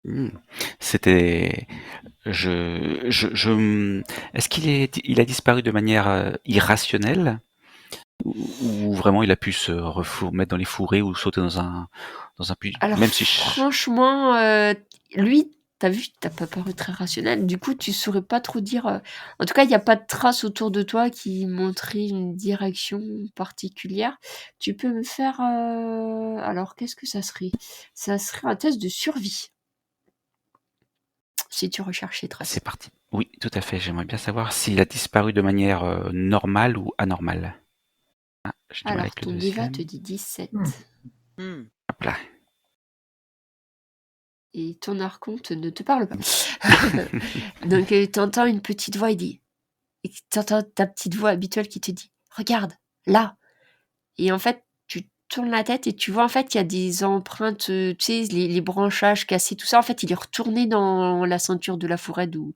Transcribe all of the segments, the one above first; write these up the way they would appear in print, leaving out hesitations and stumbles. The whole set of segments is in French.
Mmh. C'était est-ce il a disparu de manière, irrationnelle ou vraiment il a pu se mettre dans les fourrés ou sauter dans un puits? Alors Même si ch franchement, lui, tu as vu, tu as pas paru très rationnel. Du coup, tu saurais pas trop dire, en tout cas, il y a pas de traces autour de toi qui montraient une direction particulière. Tu peux me faire, alors qu'est-ce que ça serait? Ça serait un test de survie, si tu recherches les traces. c'est parti. Oui, tout à fait, j'aimerais bien savoir s'il a disparu de manière, normale ou anormale. Ah, j'ai du mal Alors avec le ton DEVA te deuxième. dit 17 Hmm. Hop là. et ton archonte ne te parle pas. Donc tu entends une petite voix, et tu entends ta petite voix habituelle qui te dit: «Regarde, là!» Et en fait, tu tournes la tête et tu vois, en fait, il y a des empreintes, tu sais, les branchages cassés, tout ça, en fait, il est retourné dans la ceinture de la forêt d'où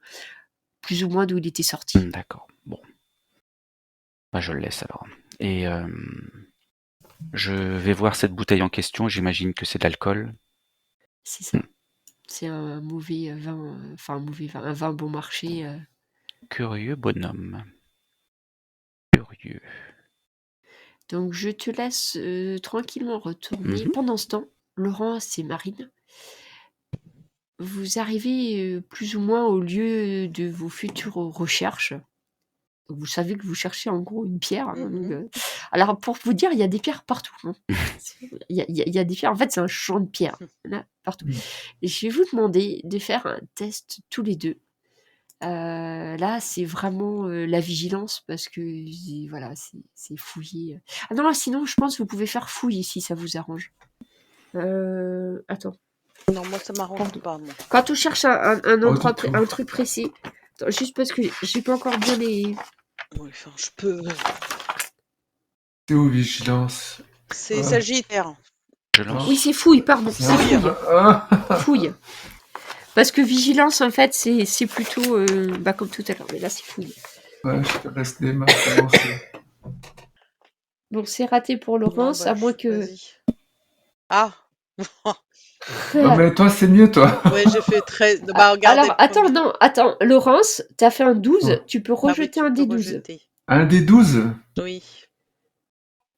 plus ou moins d'où il était sorti. D'accord, bon. Bah, je le laisse alors et je vais voir cette bouteille en question, j'imagine que c'est de l'alcool? C'est Mmh. ça. C'est un mauvais, vin, enfin un mauvais vin, un vin bon marché, Curieux bonhomme. Curieux. donc je te laisse, tranquillement retourner. Mmh. Pendant ce temps, Laurence et Marine, vous arrivez, plus ou moins au lieu de vos futures recherches. Vous savez que vous cherchez en gros une pierre, hein, donc, alors pour vous dire, il y a des pierres partout, hein. Il y a des pierres, en fait, c'est un champ de pierres, il y en a partout. Et je vais vous demander de faire un test tous les 2. Là, c'est vraiment, la vigilance parce que voilà, c'est fouiller, ah non, sinon je pense que vous pouvez faire fouille si ça vous arrange. Attends, Non, moi ça m'arrange pardon. pas, moi. Quand on cherche un Oh, endroit, du tout. un truc précis, attends, juste parce que j'ai pas encore bien les... Oui, enfin, je peux. C'est où, vigilance? C'est Ah. Sagittaire. Je lance. Oui, c'est fouille, pardon, c'est Ah. fouille. Ah. Fouille. Parce que vigilance, en fait, c'est plutôt comme tout à l'heure, mais là, c'est fouille. Ouais, je te reste des mains. Comment c'est? Bon, c'est raté pour Laurence, Non, à moins que... Vas-y. Ah. Non, mais toi, c'est mieux, toi. Ouais, j'ai fait 13. Bah, regardez. Alors, attends, Laurence, t'as fait un 12, Ouais. tu peux Ah oui, rejeter tu un peux des 12. rejeter. Un des 12? Oui.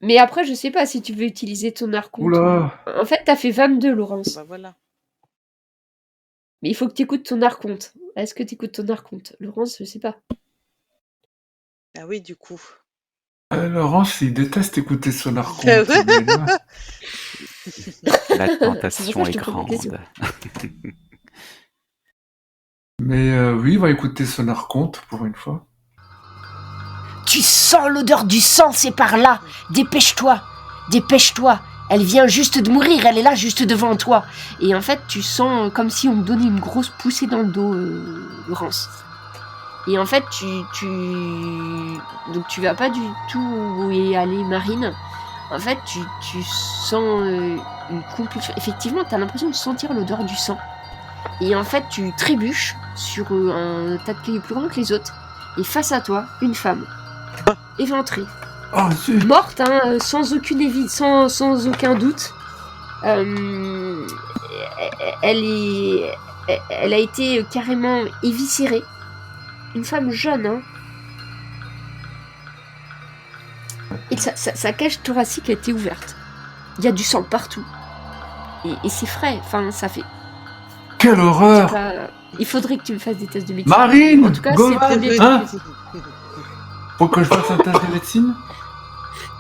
Mais après, je sais pas si tu veux utiliser ton archonte. Oula. En fait, t'as fait 22, Laurence. Bah voilà. Mais il faut que t'écoutes ton archonte. Est-ce que t'écoutes ton archonte? Laurence, je sais pas. Ah oui, du coup. Laurence, il déteste écouter son archonte. Ouais. Mais là- La C'est pour tentation ça que est je te pose la question. grande. Mais oui, il va écouter son archonte pour une fois. Tu sens l'odeur du sang, c'est par là. Dépêche-toi, dépêche-toi. Elle vient juste de mourir, elle est là juste devant toi. Et en fait, tu sens comme si on te donnait une grosse poussée dans le dos, Laurence. Et en fait, donc tu vas pas du tout où est allée Marine. En fait, tu sens une compulsion. Effectivement, t'as l'impression de sentir l'odeur du sang. Et en fait, tu trébuches sur un tas de cailloux plus grand que les autres. Et face à toi, une femme, éventrée, Oh, zut. morte, hein, sans aucun doute. Elle a été carrément éviscérée. Une femme jeune, hein. Et sa cage thoracique a été ouverte. Il y a du sang partout. Et c'est frais, enfin, ça fait... Quelle horreur! Il faudrait que tu me fasses des tests de médecine. Marine! En tout cas, c'est le Govan, premier hein? truc. Faut que je fasse un test de médecine?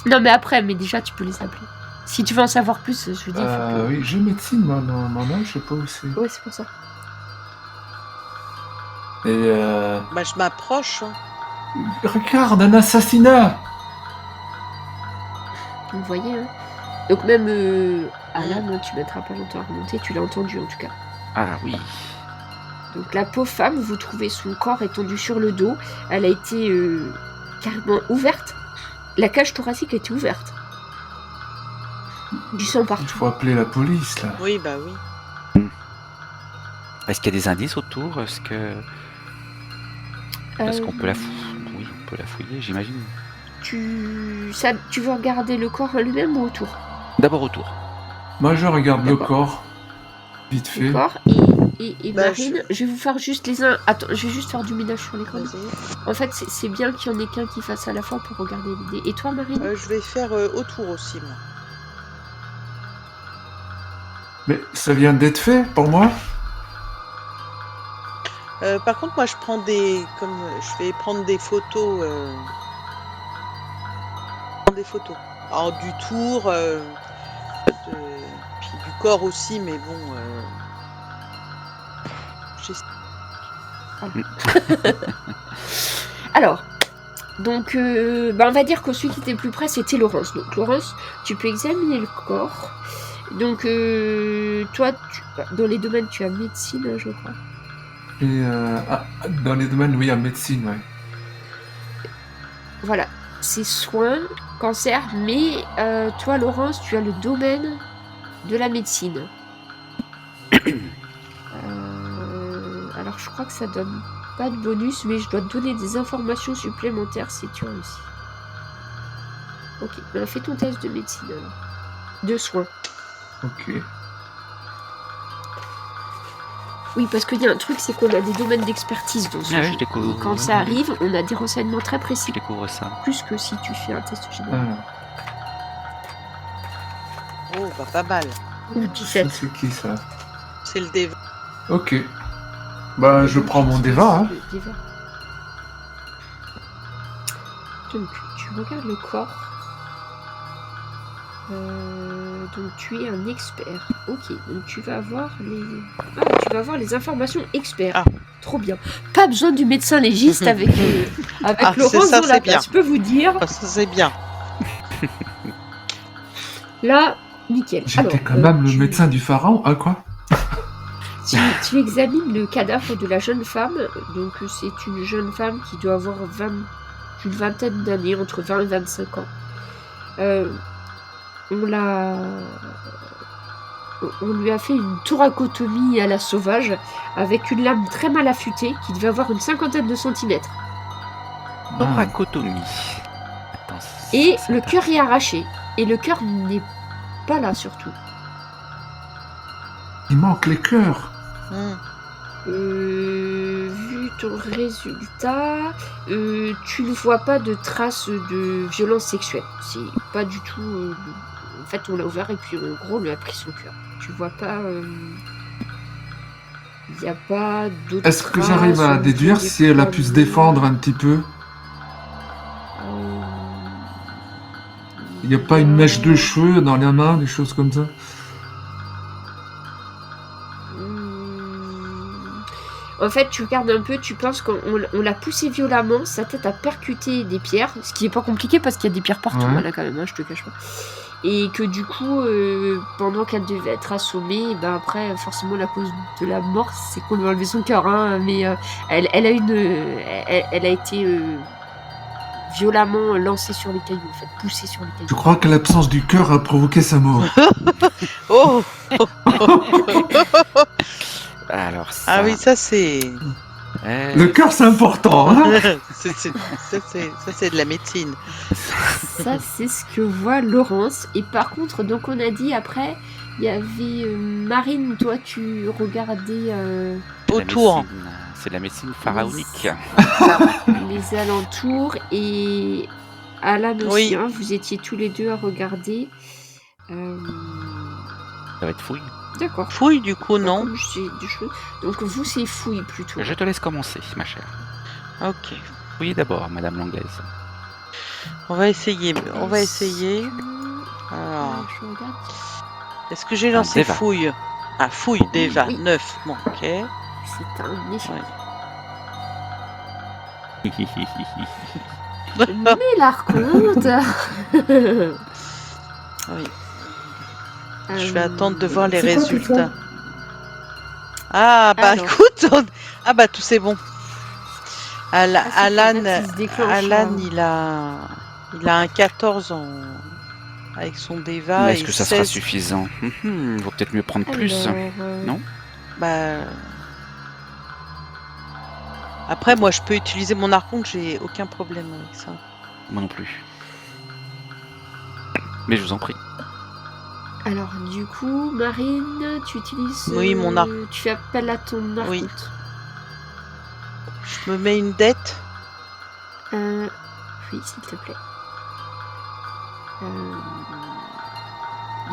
Non, mais après, mais déjà, tu peux les appeler. Si tu veux en savoir plus, je dis, il faut que... Oui, j'ai médecine, moi, non, non, je sais pas où c'est. Ouais, c'est pour ça. Et Bah, je m'approche. Hein. regarde, un assassinat! Vous voyez, hein. Donc même Alan, tu mettras pas longtemps à remonter, tu l'as entendu en tout cas. Ah oui. Donc la pauvre femme, vous trouvez son corps étendu sur le dos. Elle a été carrément ouverte. La cage thoracique a été ouverte. Du sang Il partout. faut appeler la police, là. Oui, bah oui. Est-ce qu'il y a des indices autour? Est-ce qu'on peut la fouiller? Oui, on peut la fouiller, j'imagine. Tu veux regarder le corps lui-même ou autour? D'abord autour. Moi, je regarde le D'accord. corps. Vite fait. Le corps, et Bah, Marine, je vais vous faire juste les uns. Attends, je vais juste faire du ménage sur l'écran. Vas-y. En fait, c'est bien qu'il y en ait qu'un qui fasse à la fois pour regarder les dés. Et toi, Marine? Je vais faire autour aussi, moi. Mais ça vient d'être fait pour moi. Par contre, moi, je prends je vais prendre des photos. Des photos. Alors, du tour, puis du corps aussi, mais bon. Alors, donc, on va dire que celui qui était le plus près, c'était Laurence. Donc, Laurence, tu peux examiner le corps. Donc, toi, dans les domaines, tu as médecine, je crois. Et dans les domaines, oui, en médecine, ouais. Voilà, c'est soins, cancer, mais toi, Laurence, tu as le domaine de la médecine. Alors, je crois que ça donne pas de bonus, mais je dois te donner des informations supplémentaires si tu réussis. Ok, ben, fais ton test de médecine alors. De soins. Ok. Oui, parce qu'il y a un truc, c'est qu'on a des domaines d'expertise dans ce Ah oui, jeu. je découvre. Et quand ça arrive, on a des renseignements très précis, Je découvre ça. plus que si tu fais un test général. Oh, bah, pas mal. Ou Ça, 17. c'est qui ça? C'est le dév. Ok. Bah, je prends mon déva, hein. Le déva. Donc, tu regardes le corps. Donc, tu es un expert. Ok, donc tu vas avoir les informations experts. Ah. Trop bien. Pas besoin du médecin légiste avec Ah, Laurence c'est ça, dans la c'est bien. place. Je peux vous dire, Ah, ça, c'est bien. là, nickel. J'étais Alors, quand même le tu- médecin du pharaon, hein, quoi? Tu examines le cadavre de la jeune femme. Donc, c'est une jeune femme qui doit avoir une vingtaine d'années, entre 20 et 25 ans. On lui a fait une thoracotomie à la sauvage avec une lame très mal affûtée qui devait avoir une 50aine de centimètres. Thoracotomie. Attends, Et c'est le cœur est arraché. Et le cœur n'est pas là surtout. Il manque les cœurs. Vu ton résultat, tu ne vois pas de traces de violence sexuelle. C'est pas du tout. En fait, on l'a ouvert et puis en gros, on lui a pris son cœur. Tu vois pas. Il n'y a pas d'autres. Est-ce que j'arrive à déduire si elle a pu se défendre un petit peu? Il n'y a pas une mèche de cheveux dans les mains, des choses comme ça? En fait, tu regardes un peu, tu penses qu'on l'a poussé violemment, sa tête a percuté des pierres, ce qui est pas compliqué parce qu'il y a des pierres partout, Ouais. là quand même, hein, je te cache pas. Et que du coup, pendant qu'elle devait être assommée, ben après, forcément, la cause de la mort, c'est qu'on lui a enlevé son cœur, hein, mais elle a été violemment lancée sur les cailloux, en fait, poussée sur les cailloux. Je crois que l'absence du cœur a provoqué sa mort. Oh. Alors ça. Ah oui, ça c'est. Le cœur, c'est important, hein? ça c'est de la médecine. Ça, c'est ce que voit Laurence. Et par contre, donc on a dit après, il y avait Marine, toi tu regardais la Autour. médecine, c'est de la médecine pharaonique. les alentours et Alan aussi, Oui. hein, vous étiez tous les deux à regarder. Ça va être fouille. D'accord. Fouille du coup, non? Comme j'ai des choses. Donc vous, c'est fouille plutôt. Je te laisse commencer, ma chère. Ok. Fouillez d'abord, Madame l'Anglaise. On va essayer. Alors, Je regarde. est-ce que j'ai lancé déva. fouille? Ah, fouille déjà. Oui. 9. Bon, ok. C'est un échec. Ouais. Mais la raconte. Oui. Je vais attendre de voir les C'est quoi tout résultats. Ah bah Alors. écoute, ah bah tout c'est bon. Alan, peut-être qu'il se déclenche, Alan, hein. il a un 14 avec son déva. Mais est-ce et que ça sera 16. suffisant? Vaut peut-être mieux prendre plus. Alors, Non? Bah. Après, moi, je peux utiliser mon archonte, j'ai aucun problème avec ça. Moi non plus. Mais je vous en prie. Alors, du coup, Marine, tu utilises... Oui, mon arc. Tu fais appel à ton arc. Oui. Je me mets une dette. Oui, s'il te plaît.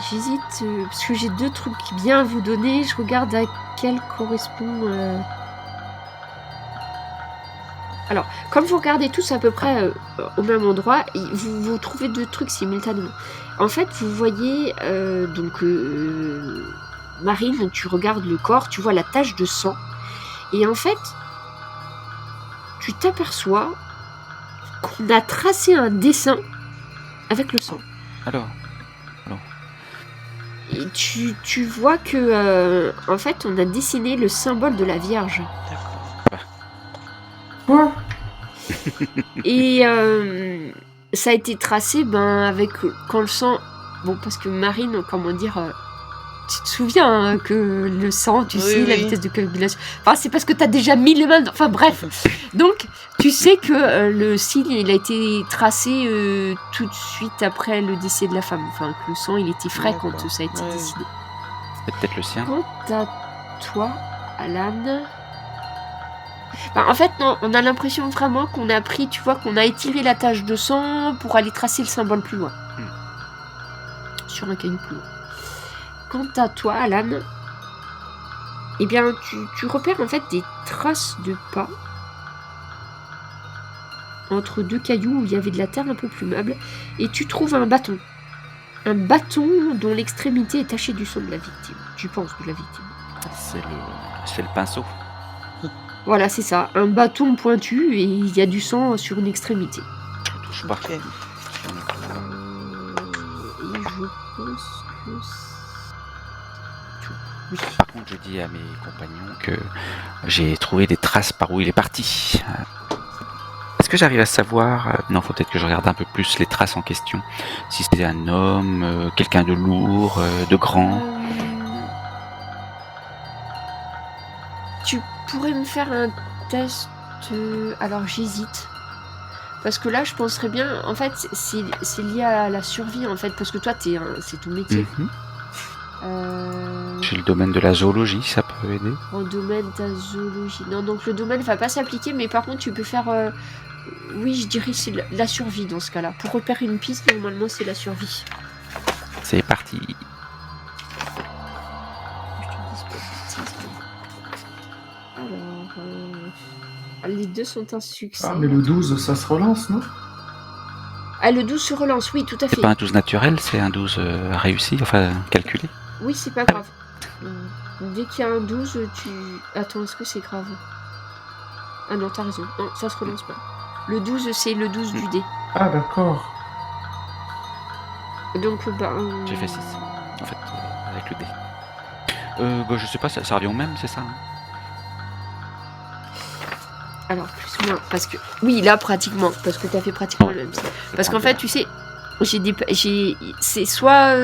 J'hésite, parce que j'ai 2 trucs bien à vous donner. Je regarde à quel correspond... Alors, comme vous regardez tous à peu près au même endroit, vous trouvez 2 trucs simultanément. En fait, vous voyez, Marine, tu regardes le corps, tu vois la tache de sang. Et en fait, tu t'aperçois qu'on a tracé un dessin avec le sang. Alors, Et tu vois que, en fait, on a dessiné le symbole de la Vierge. Quoi? Et ça a été tracé avec quand le sang... Bon, parce que Marine, comment dire... tu te souviens hein, que le sang, tu Oui, sais, la oui. vitesse de coagulation... Enfin, c'est parce que t'as déjà mis les mains... Enfin, bref. Donc, tu sais que le signe, il a été tracé tout de suite après le décès de la femme. Enfin, que le sang, il était frais quand D'accord. ça a été Ouais. décidé. c'est peut-être le sien. Quant à toi, Alan... en fait, non, on a l'impression vraiment qu'on a pris, tu vois, qu'on a étiré la tache de sang pour aller tracer le symbole plus loin. Sur un caillou plus loin. Quant à toi, Alan, eh bien, tu repères en fait des traces de pas entre 2 cailloux où il y avait de la terre un peu plus meuble, et tu trouves un bâton. Un bâton dont l'extrémité est tachée du sang de la victime. Tu penses de la victime. C'est le pinceau. Voilà, c'est ça. Un bâton pointu et il y a du sang sur une extrémité. Je ne touche pas. Ok. Et je pense que... Oui. Par contre, je dis à mes compagnons que j'ai trouvé des traces par où il est parti. Est-ce que j'arrive à savoir... Non, faut peut-être que je regarde un peu plus les traces en question. Si c'était un homme, quelqu'un de lourd, de grand. Tu pourrais me faire un test... Alors j'hésite. Parce que là, je penserais bien... En fait, c'est lié à la survie, en fait. Parce que toi, c'est ton métier. Mhm. J'ai le domaine de la zoologie, ça peut aider. En domaine de la zoologie. Non, donc le domaine va pas s'appliquer, mais par contre, tu peux faire... Oui, je dirais c'est la survie dans ce cas-là. Pour repérer une piste, normalement, c'est la survie. C'est parti. Alors... les 2 sont un succès. Ah, mais le 12, ça se relance, non? Ah, le 12 se relance, oui, tout à fait. C'est pas un 12 naturel, c'est un 12 réussi, enfin calculé. Oui, c'est pas grave. Dès qu'il y a un 12, tu... Attends, est-ce que c'est grave? Ah non, t'as raison. Non, ça se relance pas. Le 12, c'est le 12 du dé. Ah, d'accord. Donc, J'ai fait 6, en fait, avec le dé. Je sais pas, ça revient au même, c'est ça hein. Alors, plus ou moins, parce que... Oui, là, pratiquement, parce que t'as fait pratiquement le même. Parce qu'en fait, tu sais, c'est soit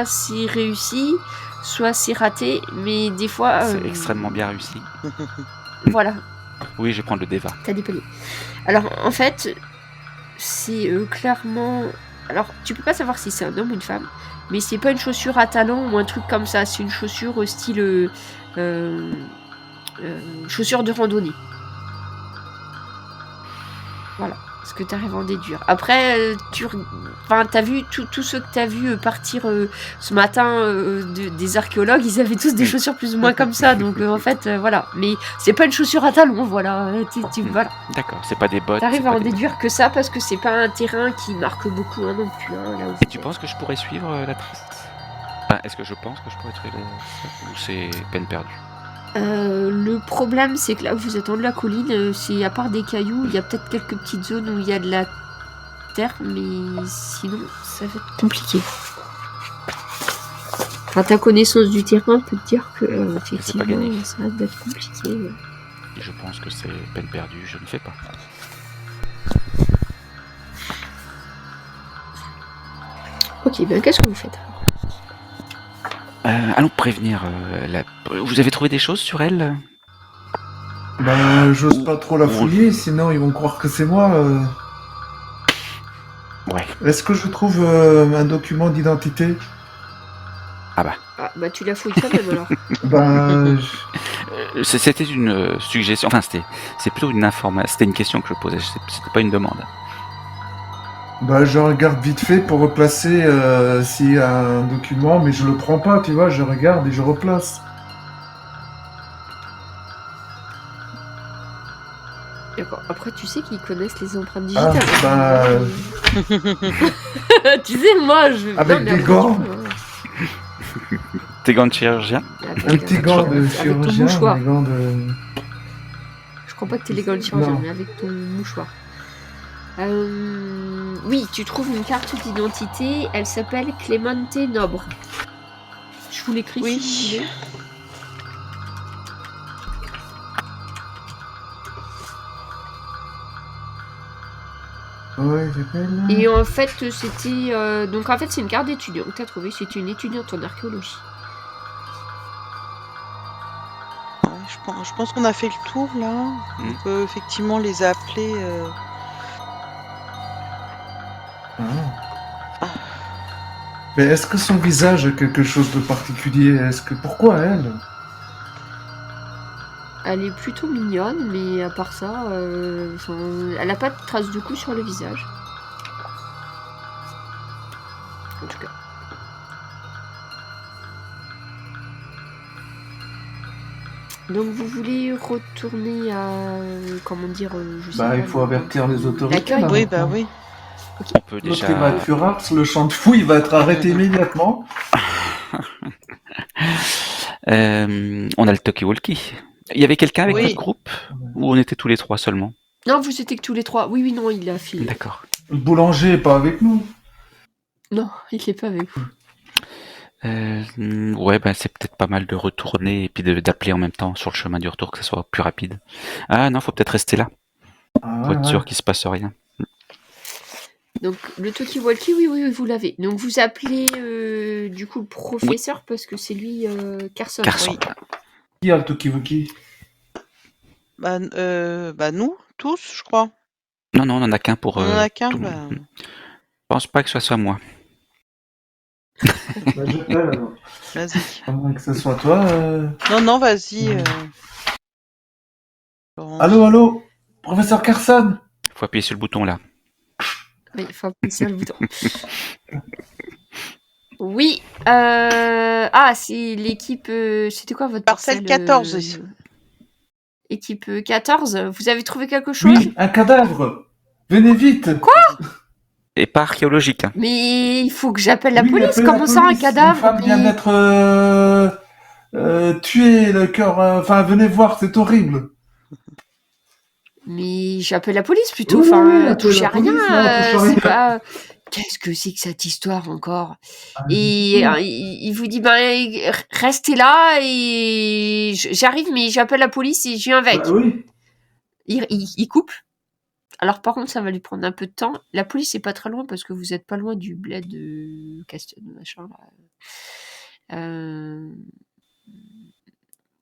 c'est réussi, soit c'est raté, mais des fois... C'est extrêmement bien réussi. Voilà, Oui, je vais prendre le déva. t'as des paliers. Alors, en fait, c'est clairement... Alors, tu peux pas savoir si c'est un homme ou une femme, mais c'est pas une chaussure à talons ou un truc comme ça, c'est une chaussure style... chaussure de randonnée. Voilà, ce que tu arrives à en déduire. Après, t'as vu tous ceux que t'as vu partir ce matin des archéologues, ils avaient tous des chaussures plus ou moins comme ça. Donc en fait, voilà. Mais c'est pas une chaussure à talons, voilà. Voilà. D'accord, c'est pas des bottes. T'arrives c'est à pas en des- déduire que ça parce que c'est pas un terrain qui marque beaucoup hein, non plus. Hein, là où Et tu penses que je pourrais suivre la trace? Enfin, est-ce que je pense que je pourrais trouver la trace ou c'est peine perdue? Le problème, c'est que là où vous êtes en haut de la colline, c'est à part des cailloux, il y a peut-être quelques petites zones où il y a de la terre, mais sinon, ça va être compliqué. Enfin, ta connaissance du terrain peut te dire que, effectivement, gagné. ça va être compliqué. Ouais. Et je pense que c'est peine perdue, je ne fais pas. Ok, ben qu'est-ce que vous faites? Allons prévenir Vous avez trouvé des choses sur elle? Ben, j'ose pas trop la fouiller, sinon ils vont croire que c'est moi. Ouais. Est-ce que je trouve un document d'identité? Ah bah. Ah, bah tu la fouilles quand même alors. Ben, C'était une suggestion, enfin c'est plutôt une information, c'était une question que je posais, c'était pas une demande. je regarde vite fait pour replacer s'il y a un document, mais je le prends pas, tu vois, je regarde et je replace. D'accord. Après, tu sais qu'ils connaissent les empreintes Ah, digitales. bah, Tu sais, moi, je. Avec Non, mais des après, gants. tu peux, hein. Tes gants de chirurgien? Avec, un petit gant de avec ton chirurgien, mouchoir. des gants de... Je crois pas que t'aies les gants de chirurgien, Non. mais avec ton mouchoir. Oui, tu trouves une carte d'identité. Elle s'appelle Clémente Nobre. Je vous l'écris Oui. si vous voulez. Ouais, j'appelle. Et en fait, c'était. Donc, en fait, c'est une carte d'étudiant que t'as trouvée. C'est une étudiante en archéologie. Ouais, je pense qu'on a fait le tour là. On peut effectivement les appeler. Ah. Mais est-ce que son visage a quelque chose de particulier? Pourquoi elle? Elle est plutôt mignonne, mais à part ça, elle a pas de traces de coups sur le visage. En tout cas. Donc vous voulez retourner à... comment dire, je sais pas, Il faut avertir les autorités. l'accueil. là, Oui, maintenant. bah oui. On peut L'autre, il va déjà... être furax, le champ de fouille va être arrêté immédiatement. On a le talkie-walkie. Il y avait quelqu'un avec Oui. votre groupe? Ou on était tous les trois seulement? Non, vous étiez que tous les trois. Oui, non, il a filé. D'accord. Le boulanger est pas avec nous. Non, il est pas avec vous. Ouais, c'est peut-être pas mal de retourner et puis d'appeler en même temps sur le chemin du retour, que ça soit plus rapide. Ah non, faut peut-être rester là, pour être sûr qu'il se passe rien. Donc le talkie-walkie, oui, vous l'avez. Donc vous appelez du coup le professeur parce que c'est lui, Carson. Carson. Oui. Qui a le Tokiwoki? Bah nous, tous, je crois. Non, on en a qu'un pour On en a qu'un, tout le bah. monde. Je pense pas que ce soit moi. J'appelle alors. Vas-y. À moins que ce soit toi. Non, vas-y. Laurence. Allô, professeur Carson. Faut appuyer sur le bouton là. Oui, il faut appuyer sur le bouton. Oui. Ah, c'est l'équipe... c'était quoi votre Parcelle 14. Équipe 14. Vous avez trouvé quelque chose? Oui, un cadavre. Venez vite. Quoi? Et pas archéologique. Hein. Mais il faut que j'appelle la Oui, police. appelez Comment la ça, un police. cadavre? Une femme vient d'être tuée, le cœur... Enfin, venez voir, c'est horrible. Mais j'appelle la police plutôt. Oui, Enfin, appelez touchez la à rien. police, là, touche à C'est rien. pas... Qu'est-ce que c'est que cette histoire encore? Et il vous dit, restez là et j'arrive, mais j'appelle la police et je viens avec. Bah, oui. Il coupe. Alors par contre, ça va lui prendre un peu de temps. La police est pas très loin parce que vous êtes pas loin du bled de Castel, machin. Là.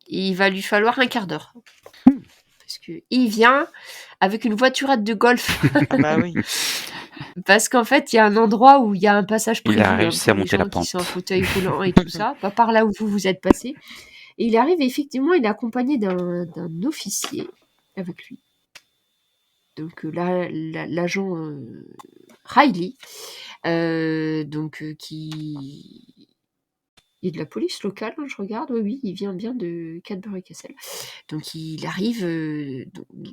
Et il va lui falloir un quart d'heure. Parce que il vient avec une voiturette de golf. Bah oui. Parce qu'en fait, il y a un endroit où il y a un passage privé. Il a réussi à pour les monter la gens pente. qui sont en fauteuil roulant et tout ça. Pas par là où vous êtes passé. Et il arrive, et effectivement, il est accompagné d'un officier avec lui. Donc l'agent Riley, qui est de la police locale, hein, je regarde, oui, il vient bien de Cadbury Castle. Donc il arrive,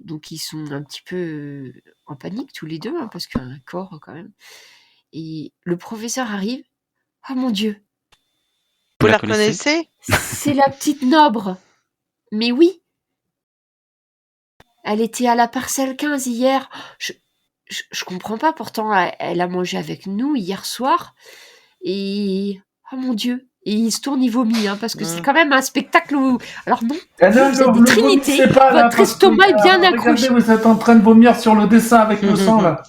donc ils sont un petit peu en panique tous les deux, hein, parce qu'il y a un corps quand même. Et le professeur arrive, oh mon Dieu, Vous la connaissez? reconnaissez? c'est la petite Nobre. Mais oui, elle était à la parcelle 15 hier. Je comprends pas, pourtant elle a mangé avec nous hier soir. Et... oh mon Dieu. Et il se tourne, il vomit, hein, parce que c'est quand même un spectacle où... Alors non, Eh non, vous êtes des le trinités, vomissez pas, là, votre parce que, estomac est bien regardez, accroché. vous êtes en train de vomir sur le dessin avec le sang, là.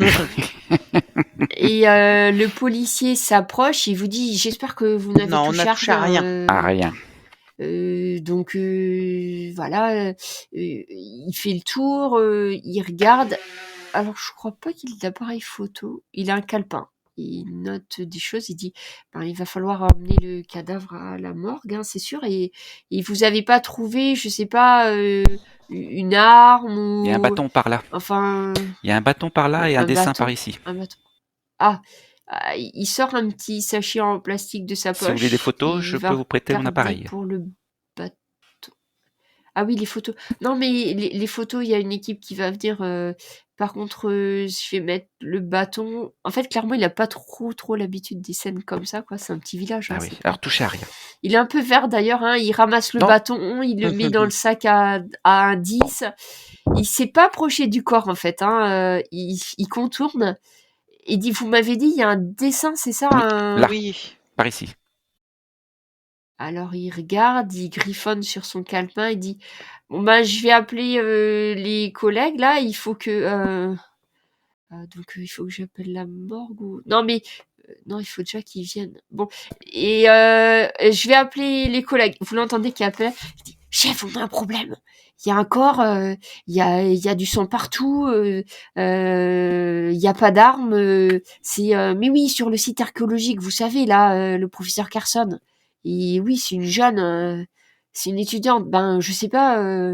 Et le policier s'approche, il vous dit, j'espère que vous n'avez Non, on touché n'a touché à rien. Ah, rien. Donc voilà, il fait le tour, il regarde. Alors je crois pas qu'il ait d'appareil photo, il a un calepin. il note des choses. Il dit il va falloir emmener le cadavre à la morgue, hein, c'est sûr. Et vous avez pas trouvé, je sais pas, une arme Il y a un ou bâton par là. enfin Il y a un bâton par là et un dessin par ici. un bâton. Ah, il sort un petit sachet en plastique de sa poche. Si vous voulez des photos, il je va peux vous prêter mon regarder appareil. pour le bâton. Ah oui, les photos. Non, mais les photos, il y a une équipe qui va venir. Par contre, je vais mettre le bâton. En fait, clairement, il a pas trop l'habitude des scènes comme ça, quoi. C'est un petit village. Ah hein, oui, c'est pas- alors touchez à rien. Il est un peu vert d'ailleurs. Hein. Il ramasse le Non. bâton, il le met dans le sac à un 10. Il s'est pas approché du corps, en fait. Hein. Il contourne. Et dit, vous m'avez dit, il y a un dessin, c'est ça Oui, là. Oui. Par ici. Alors il regarde, il griffonne sur son calepin, il dit bon je vais appeler les collègues là, il faut que donc il faut que j'appelle la morgue ou non mais non il faut déjà qu'ils viennent. Bon et je vais appeler les collègues. Vous l'entendez qui appelle? Il dit chef, on a un problème. Il y a un corps, il y a du sang partout, il y a pas d'armes. C'est mais oui sur le site archéologique, vous savez là, le professeur Carson. Et oui, c'est une jeune, c'est une étudiante. Je sais pas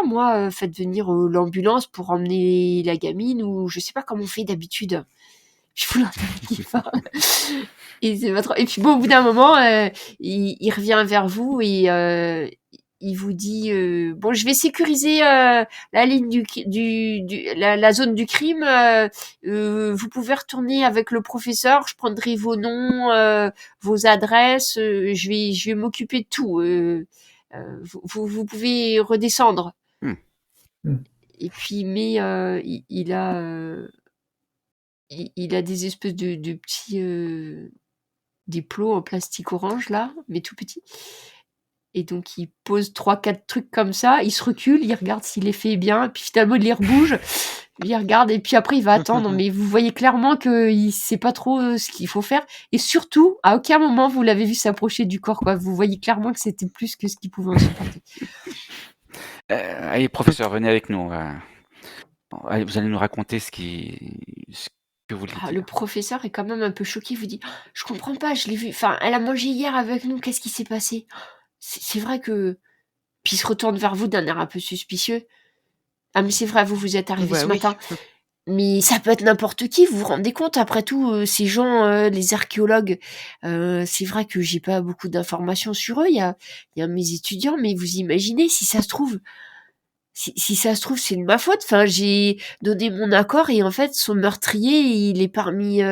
moi, faites venir l'ambulance pour emmener la gamine ou je sais pas comment on fait d'habitude. Je vous l'entends qui parle. Et c'est pas trop. Et puis bon, au bout d'un moment, il revient vers vous et il vous dit bon, je vais sécuriser la ligne la zone du crime. Vous pouvez retourner avec le professeur. Je prendrai vos noms, vos adresses. Je vais m'occuper de tout. Vous pouvez redescendre. Hmm. Et puis, mais il a des espèces de petits des plots en plastique orange là, mais tout petits. Et donc il pose 3-4 trucs comme ça, il se recule, il regarde si l'effet est bien, et puis finalement il les rebouge, il regarde, et puis après il va attendre, mais vous voyez clairement qu'il sait pas trop ce qu'il faut faire, et surtout, à aucun moment vous l'avez vu s'approcher du corps, quoi. Vous voyez clairement que c'était plus que ce qu'il pouvait en supporter. Allez, professeur, venez avec nous. Allez, vous allez nous raconter ce que vous voulez dire. Le professeur est quand même un peu choqué, il vous dit « Je comprends pas, je l'ai vu, enfin, elle a mangé hier avec nous, qu'est-ce qui s'est passé ?» C'est vrai que... Puis il se retourne vers vous d'un air un peu suspicieux. « Ah mais c'est vrai, vous êtes arrivé ce matin. Mais ça peut être n'importe qui, vous vous rendez compte, après tout, ces gens, les archéologues, c'est vrai que j'ai pas beaucoup d'informations sur eux, il y a mes étudiants, mais vous imaginez, si ça se trouve, c'est de ma faute. Enfin, j'ai donné mon accord et en fait, son meurtrier, il est parmi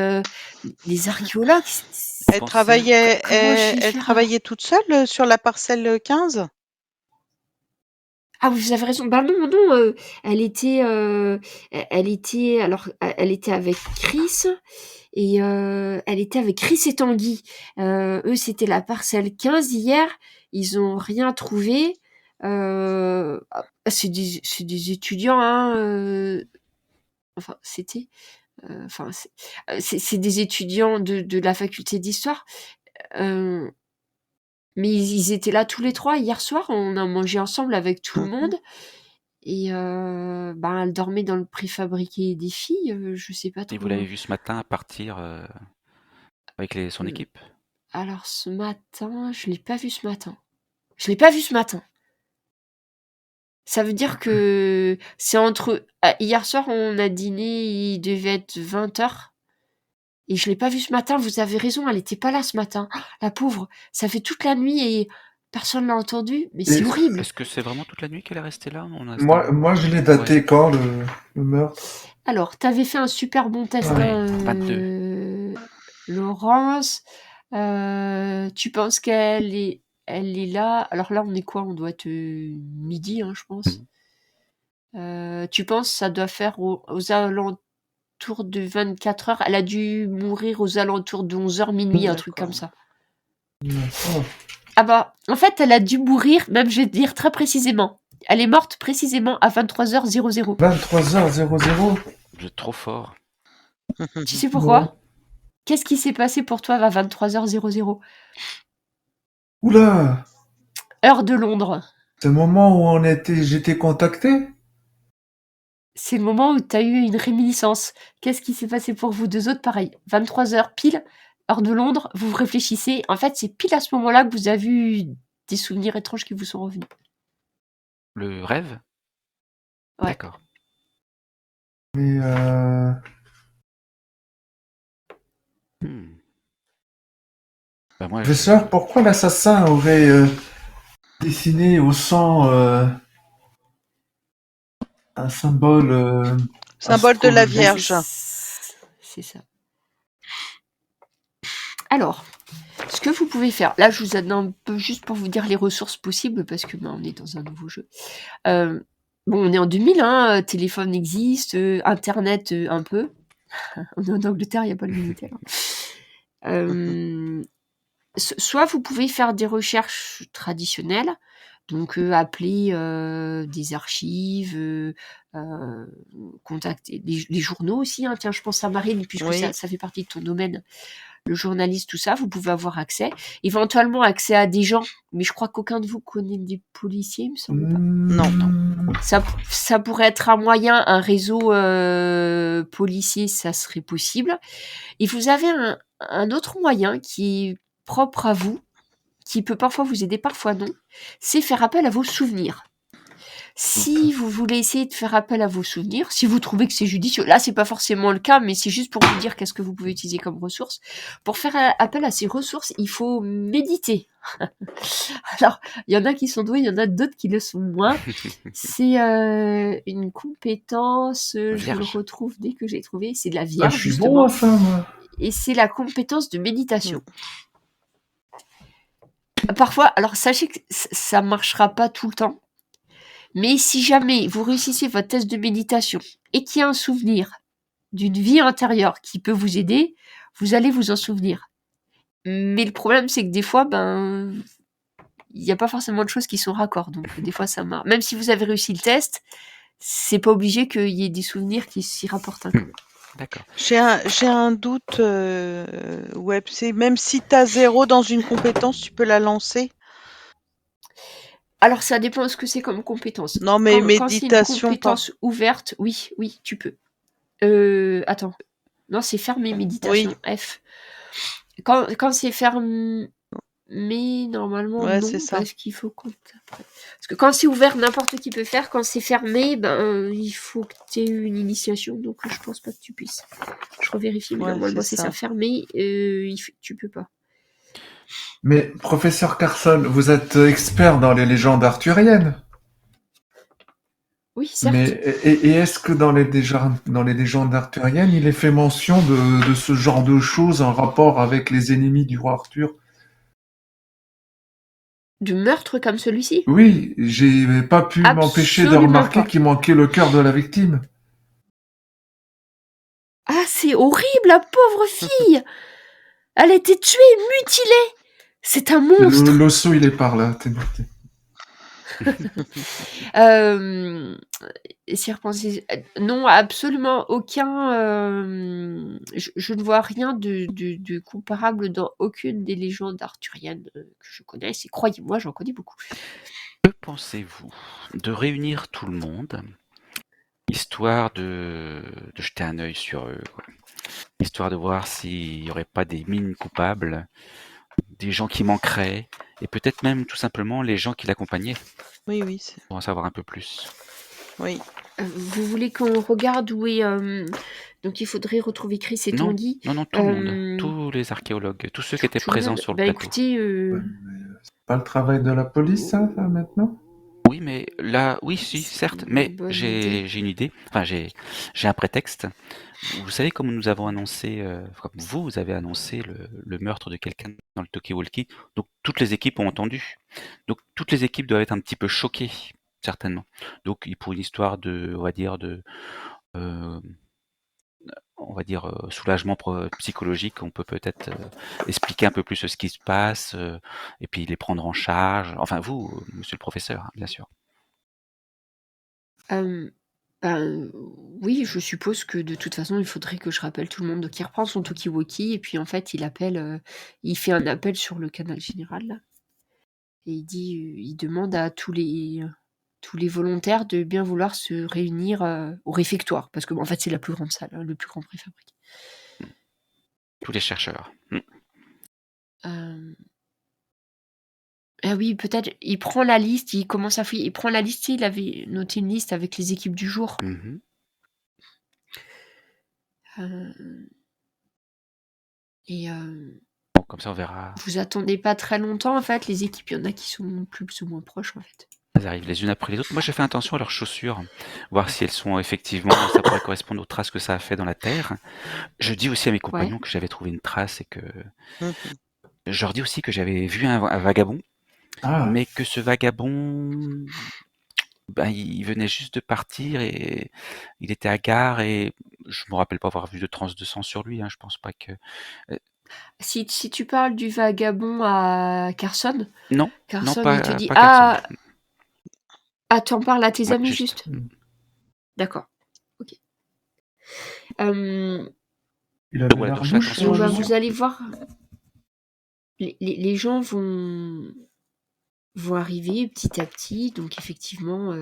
les archéologues. Elle travaillait, elle travaillait toute seule sur la parcelle 15? Ah, vous avez raison. Non, elle était avec Chris et elle était avec Chris et Tanguy. Eux, c'était la parcelle 15 hier. Ils ont rien trouvé. C'est des étudiants, hein. Enfin, c'était. C'est des étudiants de la faculté d'histoire. Mais ils étaient là tous les 3 hier soir. On a mangé ensemble avec tout le monde. Et elle dormait dans le préfabriqué des filles. Je sais pas trop. Et vous l'avez vu ce matin partir avec son équipe? Alors ce matin, je l'ai pas vu ce matin. Je l'ai pas vu ce matin. Ça veut dire que c'est entre... hier soir, on a dîné, il devait être 20h. Et je l'ai pas vu ce matin, vous avez raison, elle était pas là ce matin. Ah, la pauvre, ça fait toute la nuit et personne l'a entendu. Mais c'est horrible. Est-ce que c'est vraiment toute la nuit qu'elle est restée là? Moi, je l'ai daté quand, le meurtre? Alors, t'avais fait un super bon test, Ouais, hein, 22. Laurence. Tu penses qu'elle est là? Alors là, on est quoi? On doit être midi, hein, je pense. Tu penses ça doit faire aux alentours de 24 heures? Elle a dû mourir aux alentours de 11h, minuit, un truc comme ça. D'accord. Ah bah, en fait, elle a dû mourir, même je vais te dire très précisément. Elle est morte précisément à 23h00. 23h00. Vous êtes trop fort. Tu sais pourquoi? Ouais. Qu'est-ce qui s'est passé pour toi à 23h00? Oula! Heure de Londres. C'est le moment où j'étais contacté? c'est le moment où tu as eu une réminiscence. Qu'est-ce qui s'est passé pour vous deux autres? Pareil, 23h pile, heure de Londres, vous réfléchissez. En fait, c'est pile à ce moment-là que vous avez eu des souvenirs étranges qui vous sont revenus. Le rêve? Ouais. D'accord. Mais Hmm. Bah, moi, professeur, pourquoi l'assassin aurait dessiné au sang un symbole Symbole de la astrologique? Vierge. C'est ça. Alors, ce que vous pouvez faire, là je vous donne un peu juste pour vous dire les ressources possibles, parce que on est dans un nouveau jeu. Bon, on est en 2000, hein, téléphone existe, internet un peu. On est en Angleterre, il n'y a pas le Minitel. Soit vous pouvez faire des recherches traditionnelles, donc appeler des archives, contacter les journaux aussi. Hein. Tiens, je pense à Marine, puisque Oui. ça fait partie de ton domaine. Le journaliste, tout ça, vous pouvez avoir accès. Éventuellement, accès à des gens, mais je crois qu'aucun de vous connaît des policiers, il me semble pas. Non. Ça pourrait être un moyen, un réseau policier, ça serait possible. Et vous avez un autre moyen qui est propre à vous, qui peut parfois vous aider, parfois non, c'est faire appel à vos souvenirs. Si vous voulez essayer de faire appel à vos souvenirs, si vous trouvez que c'est judicieux, là c'est pas forcément le cas, mais c'est juste pour vous dire qu'est-ce que vous pouvez utiliser comme ressources. Pour faire appel à ces ressources, il faut méditer. Alors, il y en a qui sont doués, il y en a d'autres qui le sont moins. C'est une compétence, je le retrouve dès que j'ai trouvé, c'est de la Vierge, je suis justement. bon à ça, moi. Et c'est la compétence de méditation. Parfois, alors sachez que ça marchera pas tout le temps, mais si jamais vous réussissez votre test de méditation et qu'il y a un souvenir d'une vie antérieure qui peut vous aider, vous allez vous en souvenir. Mais le problème, c'est que des fois, il n'y a pas forcément de choses qui sont raccords. Donc, des fois, ça marche. Même si vous avez réussi le test, c'est pas obligé qu'il y ait des souvenirs qui s'y rapportent. D'accord. J'ai un doute, Web. C'est même si tu as 0 dans une compétence, tu peux la lancer? Alors, ça dépend de ce que c'est comme compétence. Non, mais Quand c'est une méditation, pas. compétence ouverte, oui, tu peux. Attends. Non, c'est fermé, méditation. Oui. F. Quand c'est fermé, normalement, Ouais, non, c'est ça. parce qu'il faut qu'on Parce que quand c'est ouvert, n'importe qui peut faire. Quand c'est fermé, il faut que tu aies une initiation. Donc, je pense pas que tu puisses. Je revérifie, mais Ouais, normalement, c'est c'est ça. ça. Fermé, tu peux pas. Mais professeur Carson, vous êtes expert dans les légendes arthuriennes. Oui, certes. Mais et est-ce que dans les légendes arthuriennes, il est fait mention de ce genre de choses en rapport avec les ennemis du roi Arthur? De meurtre comme celui-ci? Oui, j'ai pas pu m'empêcher de Absolument remarquer pas. qu'il manquait le cœur de la victime. Ah, c'est horrible, la pauvre fille! Elle a été tuée, mutilée! C'est un monstre! L'osso, il est par là. Si repensez, non, absolument aucun. Je ne vois rien de comparable dans aucune des légendes arthuriennes que je connais. Et croyez-moi, j'en connais beaucoup. Que pensez-vous de réunir tout le monde, histoire de jeter un œil sur eux, quoi. Histoire de voir s'il n'y aurait pas des mines coupables, des gens qui manqueraient, et peut-être même tout simplement les gens qui l'accompagnaient, Oui. pour en savoir un peu plus. Oui. Vous voulez qu'on regarde où est. Donc il faudrait retrouver Chris et Tanguy. Non, tout le monde, tous les archéologues, tous ceux qui étaient présents sur le plateau. Écoutez. C'est pas le travail de la police, ça, maintenant? Oui, mais là, oui, si, certes, mais j'ai une idée, enfin j'ai un prétexte. Vous savez, comme nous avons annoncé, comme vous avez annoncé le meurtre de quelqu'un dans le talkie-walkie, donc toutes les équipes ont entendu. Donc toutes les équipes doivent être un petit peu choquées, certainement. Donc pour une histoire de, on va dire soulagement psychologique, on peut peut-être expliquer un peu plus ce qui se passe, et puis les prendre en charge. Enfin vous, monsieur le professeur, hein, bien sûr. Oui, je suppose que de toute façon, il faudrait que je rappelle tout le monde qui reprend son talkie-walkie et puis en fait, il fait un appel sur le canal général là. Et il demande à tous les tous les volontaires de bien vouloir se réunir au réfectoire, parce que en fait c'est la plus grande salle, le plus grand préfabriqué. Tous les chercheurs. Ah oui, peut-être, il prend la liste, il commence à fouiller, il prend la liste, il avait noté une liste avec les équipes du jour. Mhm. Et Bon, comme ça, on verra. vous attendez pas très longtemps, en fait, les équipes, il y en a qui sont plus ou moins proches, en fait. Elles arrivent les unes après les autres. Moi, j'ai fait attention à leurs chaussures, voir si elles sont effectivement, ça pourrait correspondre aux traces que ça a fait dans la terre. Je dis aussi à mes compagnons que j'avais trouvé une trace et que Mhm. je leur dis aussi que j'avais vu un vagabond, Ah, mais que ce vagabond, ben, il venait juste de partir et il était à gare et je me rappelle pas avoir vu de traces de sang sur lui. Hein, je pense pas que. Si tu parles du vagabond à Carson, Non, Carson, il te dit pas Carson. tu en parles à tes Ouais, amis juste. juste. D'accord. Ok. il avait Voilà, l'air donc je fais louche, attention aux Donc, chaussures. vous allez voir, les gens vont arriver petit à petit. Donc effectivement,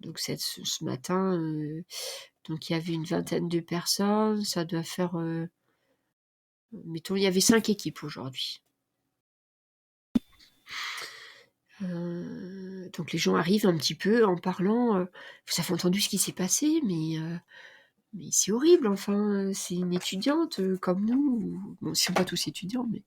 donc ce matin, donc il y avait une vingtaine de personnes. Ça doit faire, mettons, il y avait 5 équipes aujourd'hui. Donc les gens arrivent un petit peu en parlant. Vous avez entendu ce qui s'est passé, mais c'est horrible. Enfin, c'est une étudiante comme nous. Bon, ils sont pas tous étudiants, mais